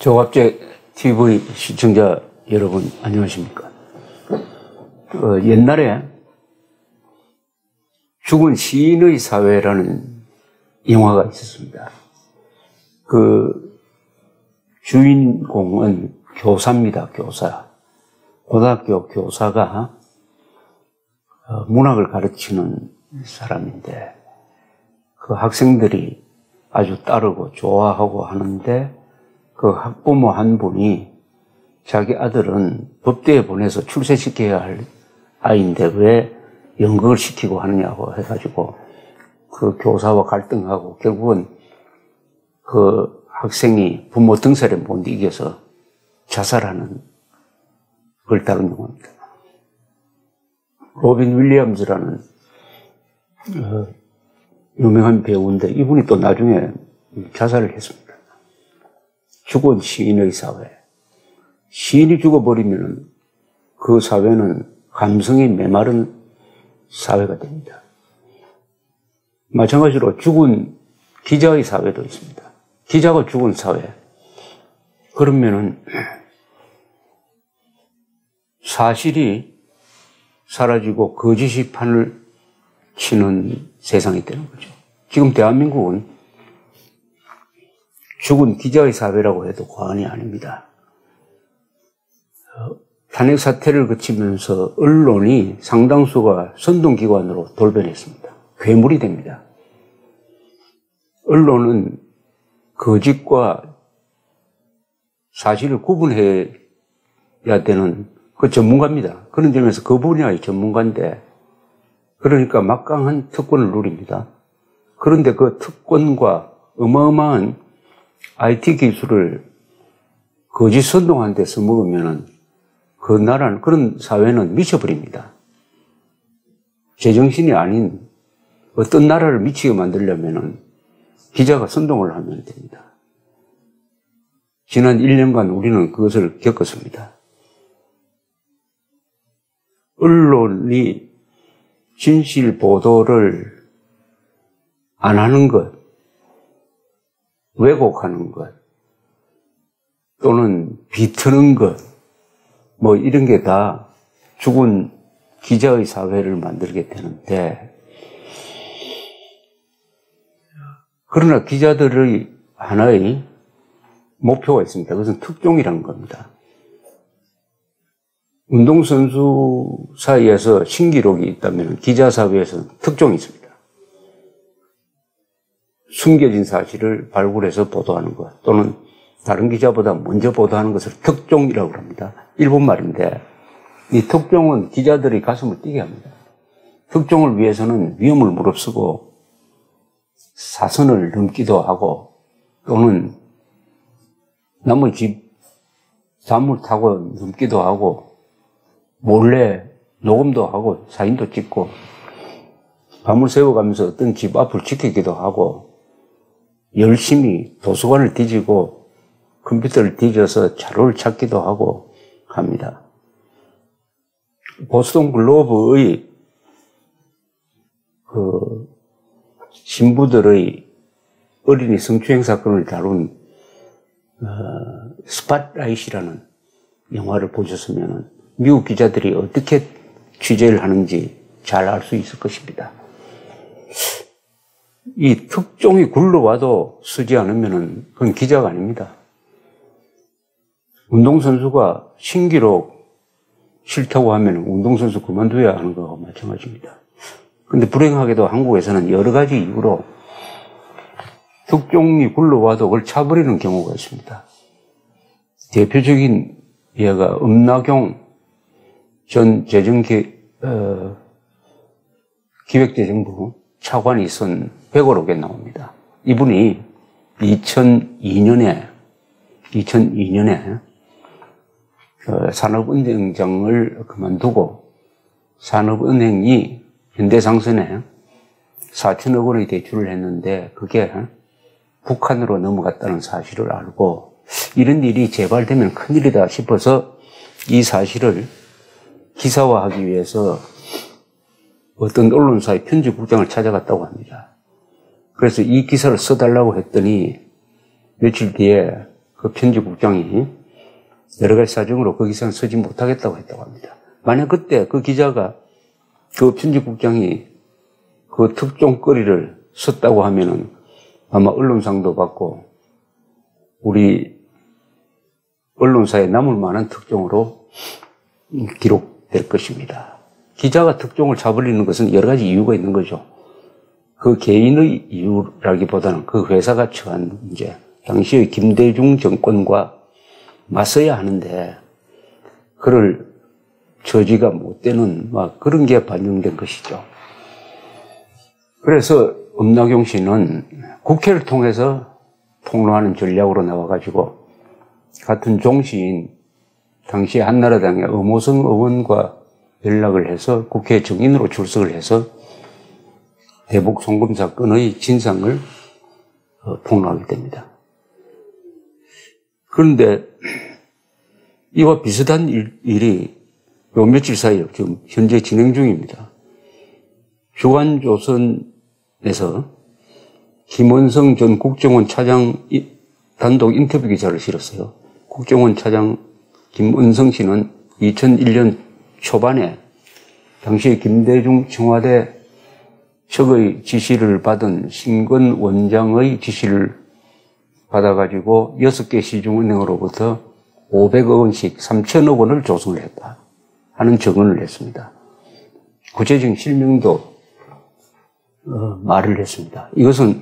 조갑제 TV 시청자 여러분 안녕하십니까? 옛날에 죽은 시인의 사회라는 영화가 있었습니다. 그 주인공은 교사입니다. 교사. 고등학교 교사가 문학을 가르치는 사람인데 그 학생들이 아주 따르고 좋아하고 하는데 그 학부모 한 분이 자기 아들은 법대에 보내서 출세시켜야 할 아이인데 왜 연극을 시키고 하느냐고 해가지고 그 교사와 갈등하고 결국은 그 학생이 부모 등살에 못 이겨서 자살하는 걸 다룬 영화입니다. 로빈 윌리엄즈라는 유명한 배우인데 이분이 또 나중에 자살을 했습니다. 죽은 시인의 사회. 시인이 죽어버리면 그 사회는 감성이 메마른 사회가 됩니다. 마찬가지로 죽은 기자의 사회도 있습니다. 기자가 죽은 사회. 그러면은 사실이 사라지고 거짓이 판을 치는 세상이 되는 거죠. 지금 대한민국은 죽은 기자의 사회라고 해도 과언이 아닙니다. 탄핵 사태를 거치면서 언론이 상당수가 선동기관으로 돌변했습니다. 괴물이 됩니다. 언론은 거짓과 사실을 구분해야 되는 그 전문가입니다. 그런 점에서 그 분야의 전문가인데 그러니까 막강한 특권을 누립니다. 그런데 그 특권과 어마어마한 IT 기술을 거짓 선동하는 데 써먹으면 그 나라는, 그런 사회는 미쳐버립니다. 제정신이 아닌 어떤 나라를 미치게 만들려면 기자가 선동을 하면 됩니다. 지난 1년간 우리는 그것을 겪었습니다. 언론이 진실 보도를 안 하는 것, 왜곡하는 것, 또는 비트는 것, 뭐 이런 게 다 죽은 기자의 사회를 만들게 되는데, 그러나 기자들의 하나의 목표가 있습니다. 그것은 특종이라는 겁니다. 운동선수 사이에서 신기록이 있다면 기자 사회에서는 특종이 있습니다. 숨겨진 사실을 발굴해서 보도하는 것, 또는 다른 기자보다 먼저 보도하는 것을 특종이라고 합니다. 일본 말인데 이 특종은 기자들의 가슴을 뛰게 합니다. 특종을 위해서는 위험을 무릅쓰고 사선을 넘기도 하고 또는 남의 집 단물 타고 넘기도 하고 몰래 녹음도 하고 사진도 찍고 밤을 새워가면서 어떤 집 앞을 지키기도 하고 열심히 도서관을 뒤지고 컴퓨터를 뒤져서 자료를 찾기도 하고 합니다. 보스턴 글로브의 그 신부들의 어린이 성추행 사건을 다룬 스팟라이트라는 영화를 보셨으면 미국 기자들이 어떻게 취재를 하는지 잘 알 수 있을 것입니다. 이 특종이 굴러와도 쓰지 않으면 그건 기자가 아닙니다. 운동선수가 신기록 싫다고 하면 운동선수 그만둬야 하는 거와 마찬가지입니다. 그런데 불행하게도 한국에서는 여러 가지 이유로 특종이 굴러와도 그걸 차버리는 경우가 있습니다. 대표적인 예가 엄나경 전 기획재정부 차관이 쓴 백오록에 나옵니다. 이분이 2002년에 산업은행장을 그만두고 산업은행이 현대상선에 4천억 원의 대출을 했는데 그게 북한으로 넘어갔다는 사실을 알고 이런 일이 재발되면 큰일이다 싶어서 이 사실을 기사화하기 위해서 어떤 언론사의 편집국장을 찾아갔다고 합니다. 그래서 이 기사를 써달라고 했더니 며칠 뒤에 그 편집국장이 여러 가지 사정으로 그 기사는 쓰지 못하겠다고 했다고 합니다. 만약 그때 그 기자가 그 편집국장이 그 특종 거리를 썼다고 하면은 아마 언론상도 받고 우리 언론사에 남을 만한 특종으로 기록될 것입니다. 기자가 특종을 잡으려는 것은 여러 가지 이유가 있는 거죠. 그 개인의 이유라기보다는 그 회사가 처한 문제, 당시의 김대중 정권과 맞서야 하는데 그럴 처지가 못 되는 막 그런 게 반영된 것이죠. 그래서 엄나경 씨는 국회를 통해서 폭로하는 전략으로 나와가지고 같은 종시인 당시 한나라당의 엄호성 의원과 연락을 해서 국회 증인으로 출석을 해서 대북 송금 사건의 진상을 폭로하게 됩니다. 그런데 이와 비슷한 일이 요 며칠 사이에 지금 현재 진행 중입니다. 주간조선에서 김원성 전 국정원 차장 단독 인터뷰 기사를 실었어요. 국정원 차장 김원성 씨는 2001년 초반에 당시 김대중 청와대 측의 지시를 받은 신건 원장의 지시를 받아가지고 6개 시중은행으로부터 500억 원씩 3천억 원을 조성을 했다 하는 증언을 했습니다. 구체적인 실명도 말을 했습니다. 이것은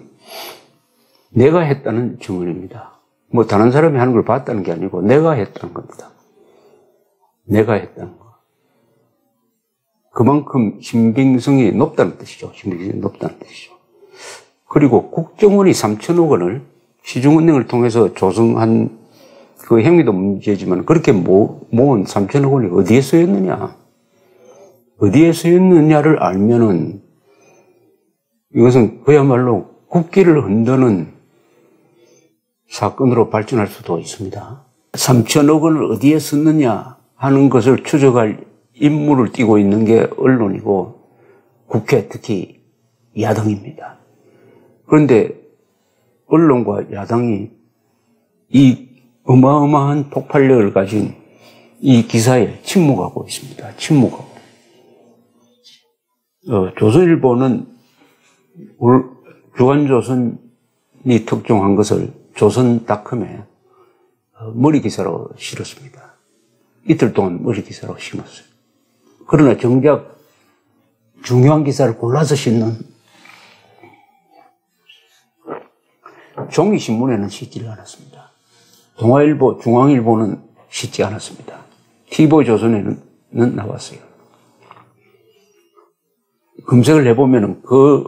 내가 했다는 증언입니다. 뭐 다른 사람이 하는 걸 봤다는 게 아니고 내가 했다는 겁니다. 내가 했다는 거. 그만큼 신빙성이 높다는 뜻이죠. 신빙성이 높다는 뜻이죠. 그리고 국정원이 3천억 원을 시중은행을 통해서 조성한 그 행위도 문제지만 그렇게 모은 3천억 원이 어디에 쓰였느냐? 어디에 쓰였느냐를 알면은 이것은 그야말로 국기를 흔드는 사건으로 발전할 수도 있습니다. 3천억 원을 어디에 썼느냐 하는 것을 추적할 임무를 띠고 있는 게 언론이고 국회, 특히 야당입니다. 그런데 언론과 야당이 이 어마어마한 폭발력을 가진 이 기사에 침묵하고 있습니다. 침묵하고. 조선일보는 주간조선이 특종한 것을 조선닷컴에 머리 기사로 실었습니다. 이틀 동안 머리 기사로 심었어요. 그러나 정작 중요한 기사를 골라서 싣는 종이신문에는 싣지를 않았습니다. 동아일보, 중앙일보는 싣지 않았습니다. TV조선에는 나왔어요. 검색을 해보면 그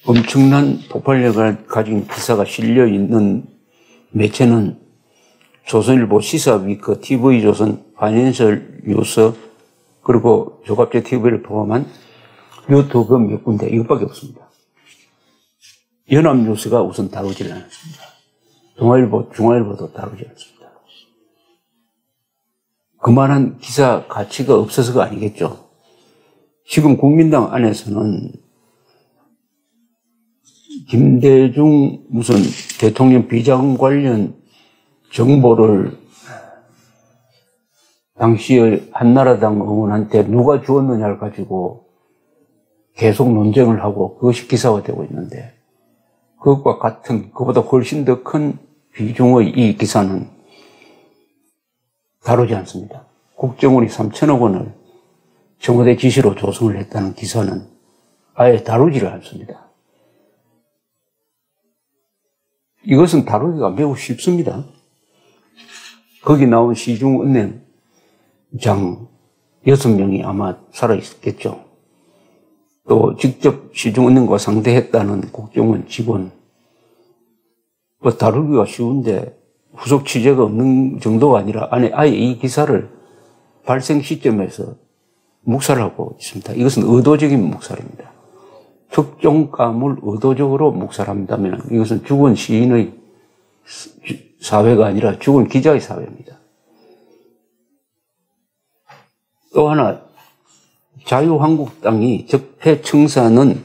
엄청난 폭발력을 가진 기사가 실려있는 매체는 조선일보, 시사위크, TV조선, 파이낸셜 뉴스, 그리고 조갑제 TV를 포함한 유튜브 몇 군데, 이것밖에 없습니다. 연합뉴스가 우선 다루질 않았습니다. 동아일보, 중앙일보도 다루지 않습니다. 그만한 기사 가치가 없어서가 아니겠죠. 지금 국민당 안에서는 김대중 무슨 대통령 비자금 관련 정보를 당시의 한나라당 의원한테 누가 주었느냐를 가지고 계속 논쟁을 하고 그것이 기사화되고 있는데 그것과 같은, 그보다 훨씬 더 큰 비중의 이 기사는 다루지 않습니다. 국정원이 3천억 원을 청와대 지시로 조성을 했다는 기사는 아예 다루지를 않습니다. 이것은 다루기가 매우 쉽습니다. 거기 나온 시중은행장 6명이 아마 살아있겠죠. 또 직접 시중은행과 상대했다는 국정원 직원, 뭐 다루기가 쉬운데 후속 취재가 없는 정도가 아니라 아예 이 기사를 발생 시점에서 묵살하고 있습니다. 이것은 의도적인 묵살입니다. 특종감을 의도적으로 묵살한다면 이것은 죽은 시인의 사회가 아니라 죽은 기자의 사회입니다. 또 하나, 자유한국당이 적폐청산은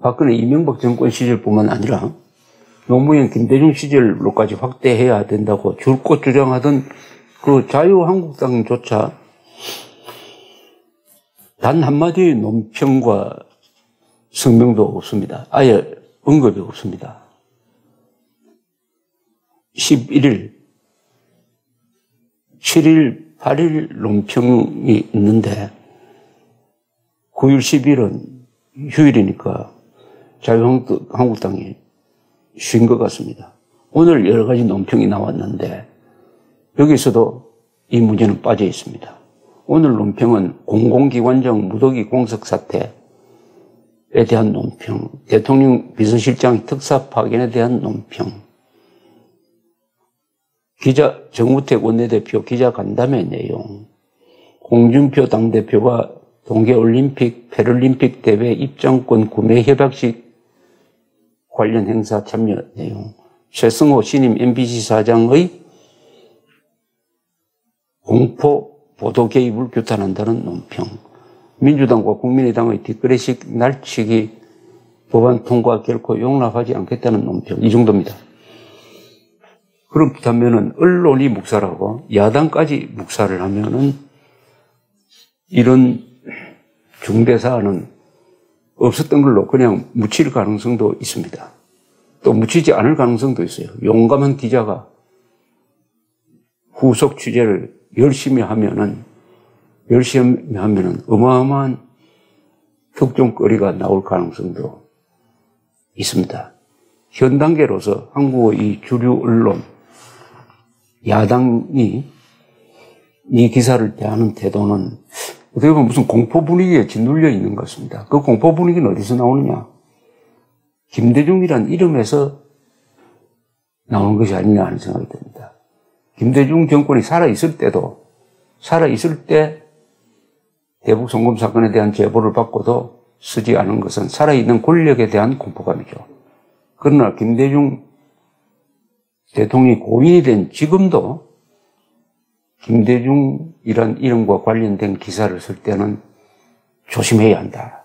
박근혜 이명박 정권 시절뿐만 아니라 노무현 김대중 시절로까지 확대해야 된다고 줄곧 주장하던 그 자유한국당조차 단 한마디의 논평과 성명도 없습니다. 아예 언급이 없습니다. 11일, 7일, 8일 논평이 있는데 9일, 10일은 휴일이니까 자유한국당이 쉰 것 같습니다. 오늘 여러 가지 논평이 나왔는데 여기서도 이 문제는 빠져 있습니다. 오늘 논평은 공공기관장 무더기 공석 사태에 대한 논평, 대통령 비서실장 특사 파견에 대한 논평, 정우택 원내대표 기자 간담회 내용, 홍준표 당대표가 동계올림픽, 패럴림픽 대회 입장권 구매 협약식 관련 행사 참여 내용, 최승호 신임 MBC 사장의 공포 보도 개입을 규탄한다는 논평, 민주당과 국민의당의 뒷거래식 날치기 법안 통과 결코 용납하지 않겠다는 논평, 이 정도입니다. 그렇다면은 언론이 묵살하고 야당까지 묵살을 하면은 이런 중대 사안은 없었던 걸로 그냥 묻힐 가능성도 있습니다. 또 묻히지 않을 가능성도 있어요. 용감한 기자가 후속 취재를 열심히 하면은 어마어마한 특종거리가 나올 가능성도 있습니다. 현 단계로서 한국의 이 주류 언론, 야당이 이 기사를 대하는 태도는 어떻게 보면 무슨 공포 분위기에 짓눌려 있는 것 같습니다. 그 공포 분위기는 어디서 나오느냐? 김대중이란 이름에서 나오는 것이 아니냐 하는 생각이 듭니다. 김대중 정권이 살아있을 때 대북 송금 사건에 대한 제보를 받고도 쓰지 않은 것은 살아있는 권력에 대한 공포감이죠. 그러나 김대중 대통령이 고인이 된 지금도 김대중이란 이름과 관련된 기사를 쓸 때는 조심해야 한다.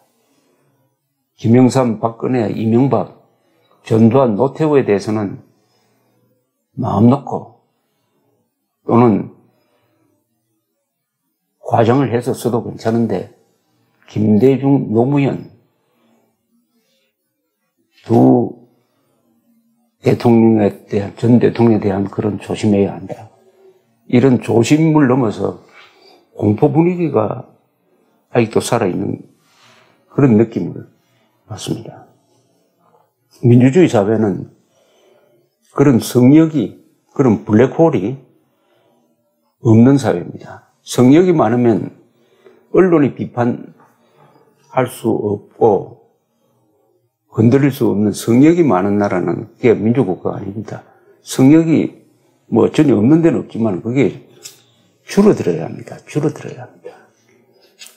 김영삼, 박근혜, 이명박, 전두환, 노태우에 대해서는 마음 놓고 또는 과정을 해서 써도 괜찮은데 김대중, 노무현 두 대통령에 대한, 전 대통령에 대한 그런 조심해야 한다. 이런 조심을 넘어서 공포 분위기가 아직도 살아있는 그런 느낌을 받습니다. 민주주의 사회는 그런 성역이, 그런 블랙홀이 없는 사회입니다. 성역이 많으면 언론이 비판할 수 없고 건드릴 수 없는 성역이 많은 나라는 그게 민주국가가 아닙니다. 성역이 뭐 전혀 없는 데는 없지만 그게 줄어들어야 합니다. 줄어들어야 합니다.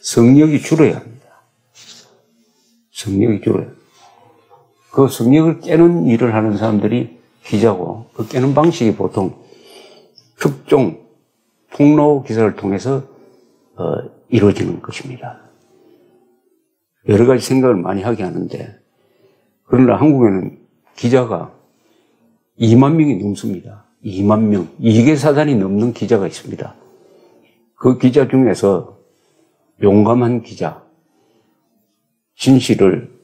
성역이 줄어야 합니다. 성역이 줄어야 합니다. 그 성역을 깨는 일을 하는 사람들이 기자고 그 깨는 방식이 보통 특종 폭로 기사를 통해서 이루어지는 것입니다. 여러 가지 생각을 많이 하게 하는데 그러나 한국에는 기자가 2만 명이 넘습니다. 2만 명. 2개 사단이 넘는 기자가 있습니다. 그 기자 중에서 용감한 기자, 진실을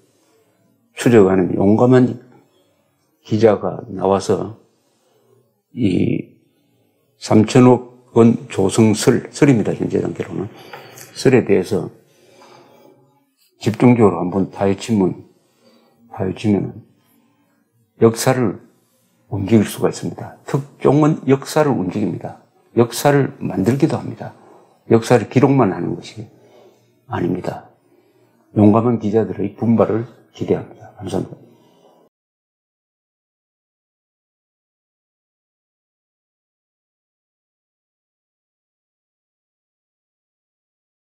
추적하는 용감한 기자가 나와서 이 3천억 원 조성설입니다. 현재 단계로는. 설에 대해서 집중적으로 한번 파헤치면 역사를 움직일 수가 있습니다. 특종은 역사를 움직입니다. 역사를 만들기도 합니다. 역사를 기록만 하는 것이 아닙니다. 용감한 기자들의 분발을 기대합니다. 감사합니다.